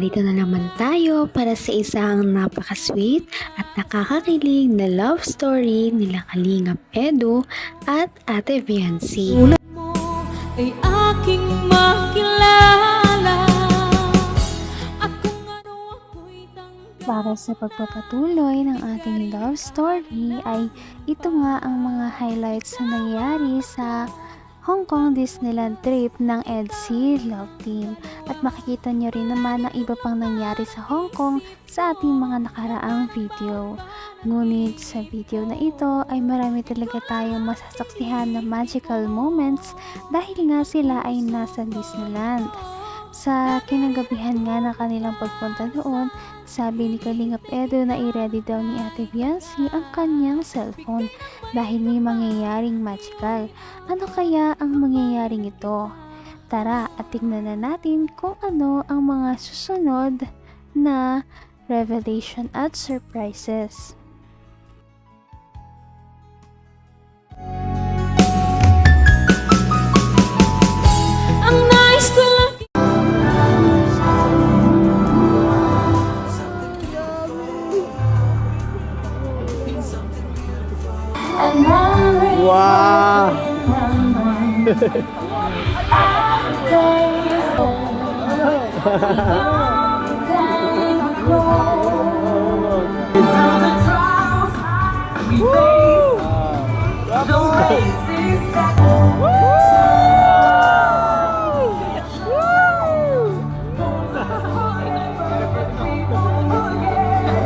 narito na naman tayo para sa isang napaka-sweet at nakakakilig na love story nila Kalingap Edu at Ate Viancy. Tulad mo ay aking makilala at kung ano ako'y tanggap. Para sa pagpapatuloy ng ating love story ay ito nga ang mga highlights na nangyari sa Hong Kong Disneyland trip ng EDC Love Team. At makikita nyo rin naman ang iba pang nangyari sa Hong Kong sa ating mga nakaraang video. Ngunit sa video na ito ay marami talaga tayong masasaksihan na magical moments dahil nga sila ay nasa Disneyland. Sa kinagabihan nga ng kanilang pagpunta doon, sabi ni Kalingap Edu na i-ready daw ni Ate Viancy ang kanyang cellphone dahil may mangyayaring magical. Ano kaya ang mangyayaring ito? Tara at tingnan na natin kung ano ang mga susunod na revelation at surprises. Ang nais ko lang Wow!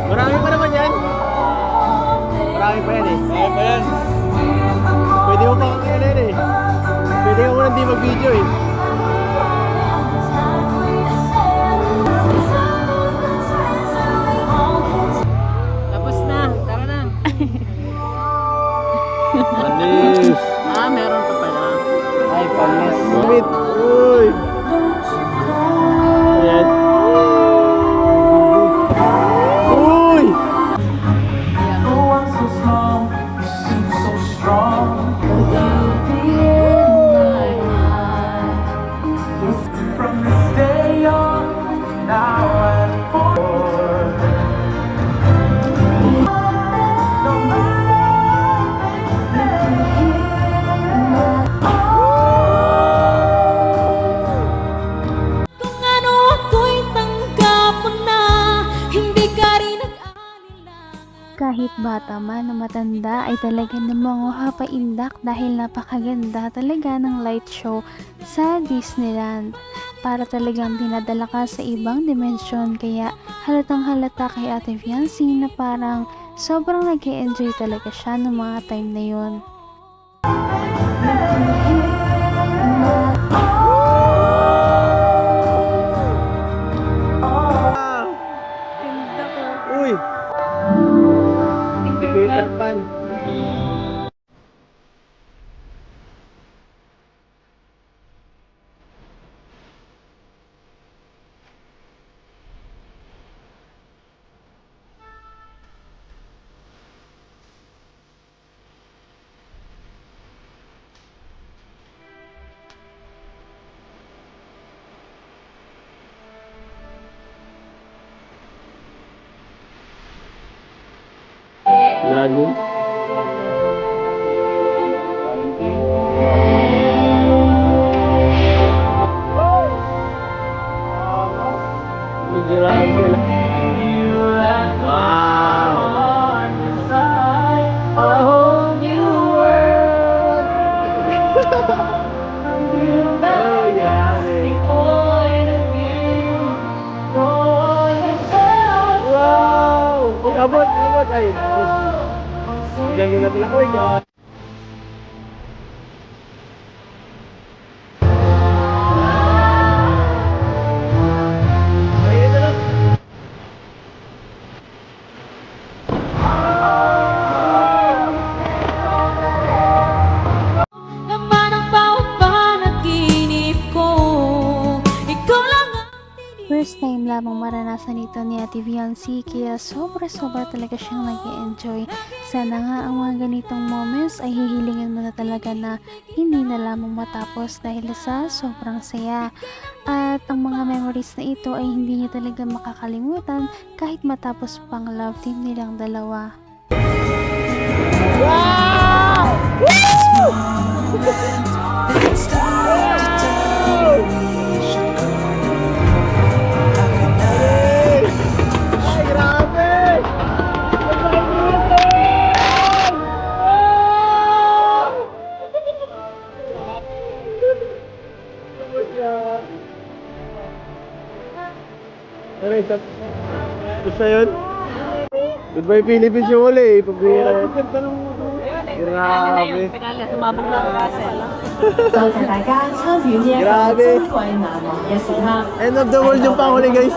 Marami pa naman yan. Marami pa yan eh. Marami pa yan. Pwede mo pa kakainin eh. Pwede ka muna hindi mag-video eh. Tapos na, tara na. Panis! Meron pa pala. Ay, panis. Sweet! Uy! Ayan. Uy! kung ano ako'y tanggap mo na, hindi ka rin nag-alinlangan. Kahit bata man o matanda ay talaga namang paindak dahil napakaganda talaga ng light show sa Disneyland. Para talagang dinadala ka sa ibang dimensyon, kaya halatang halata kay Ate Viancy na parang sobrang nag-enjoy talaga siya ng mga time na yun. Uy! Peter Pan. Lago. Wow! A whole new world. Oh yeah. Wow! Abot, abot ay. Ganyan natin ako eh. Laman ang bawat panaginip ko, ikaw lang ang First time lamang maranasan naranasan ito ni Ate Viancy kaya sobra-sobra talaga siyang nag-enjoy. Sana nga ang mga ganitong moments ay hihilingin mo na talaga na hindi na lamang matapos dahil sa sobrang saya. At ang mga memories na ito ay hindi niya talaga makakalimutan kahit matapos pang love team nilang dalawa. Gusto yun? Goodbye Philippines yung uli. Pabira yun. Grabe. 多謝大家參與呢一個珍貴難忘嘅時刻。 End of the world yung panghuli guys.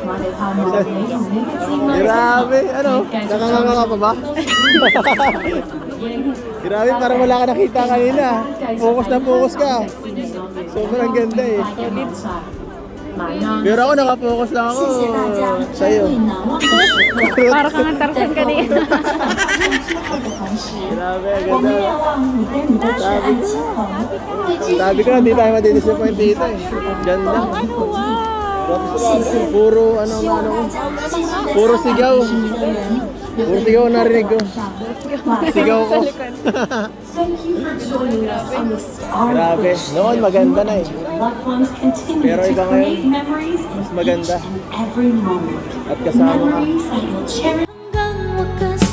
我哋盼望你同你嘅摯愛 Grabe. Ano? Nakanganga ka pa ba? Grabe, parang wala ka nakita kanina. Focus na focus ka. Sobrang ganda eh. Pero ako nakapokus lang ako sa'yo. Para kang Tarzan kanina. Grabe, ganda. Sabi ko na, hindi tayo madidisappoint dito eh. Ganda. Puro puro sigaw. Puro sigaw narinig ko. Sigaw ko. Grabe. Noon maganda na eh. Pero iba ngayon, mas maganda. At kasama ka. Hanggang wakas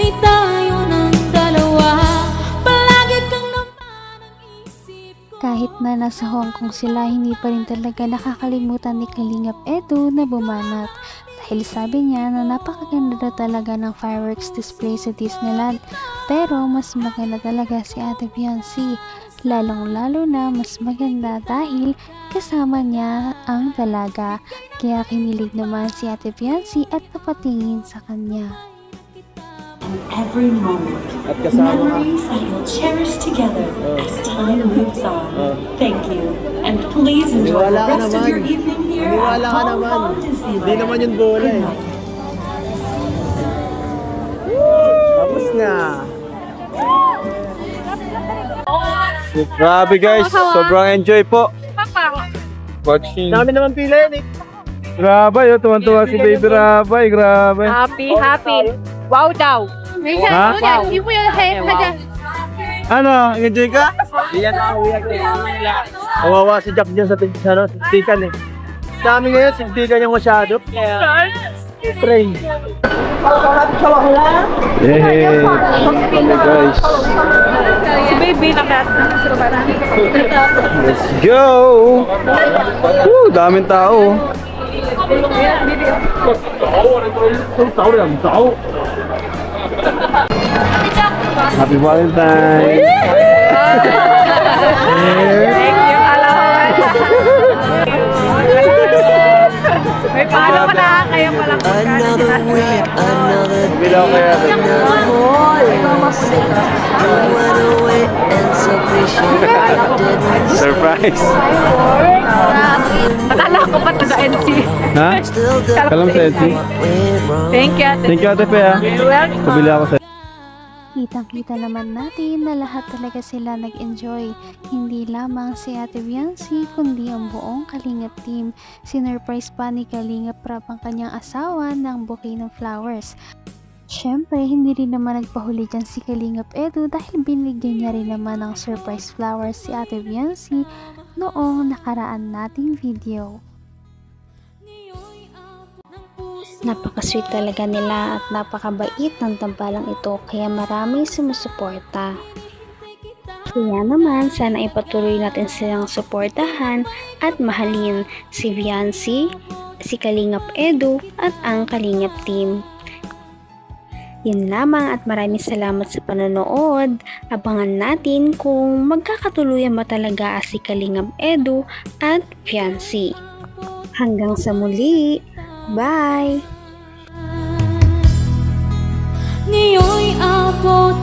ay tayo ng dalawa. Palagi kang naman ang isip ko. Kahit na nasa Hong Kong sila, hindi pa rin talaga nakakalimutan ni Kalingap Edu na bumanat. Dahil sabi niya na napakaganda na talaga ng fireworks display sa Disneyland. Pero mas maganda talaga si Ate Viancy. Lalong-lalo na mas maganda dahil kasama niya ang dalaga. Kaya kinilig naman si Ate Viancy at napatingin sa kanya. Every moment, At kasama ka. memories that you'll cherish together as time moves on. Thank you, and please enjoy the Maniwala ka rest of naman. your evening here Maniwala at ka Hong naman. Kong Hindi Disneyland. naman yun bola Good eh. night. Tapos na. Grabe guys, sobrang enjoy po. Watching. Dami naman pila yan eh. Grabe yun, tuwan-tuwa si Baby Rabay, grabe. Happy, happy. Wow daw. Ha? Wow. Ano, enjoy ka? Iyan ako, kawawa si Jack dyan sa tikan eh. Dami ngayon, sintikan yung masyado. Pray. Yay! Guys. Si baby nakasarap. Let's go! Woo! Daming tao. Happy Valentine's! Thank you, Alawan. May paano ka na kayo palang Bilaw kaya. Surprise! Akala ko pa ito sa NC. Ha? Kalam sa Etsy? Thank you, ate. Thank you ate Pea. You're welcome. Pabili ako sa Kitang-kita naman natin na lahat talaga sila nag-enjoy. Hindi lamang si Ate Viancy kundi ang buong Kalingap team. Sinurprise pa ni Kalingap Prab ang kanyang asawa ng bouquet ng flowers. Syempre, hindi rin naman nagpahuli dyan si Kalingap Edu dahil binigyan niya rin naman ng surprise flowers si Ate Viancy noong nakaraan nating video. Napaka-sweet talaga nila at napakabait ng tambalang ito kaya maraming sumusuporta. Kaya naman sana ipatuloy natin silang suportahan at mahalin si Viancy, si Kalingap Edu at ang Kalingap team. Yun lamang at maraming salamat sa panonood. Abangan natin kung magkakatuluyan ba talaga si Kalingap Edu at Viancy. Hanggang sa muli! Bye! Ngayon'y abot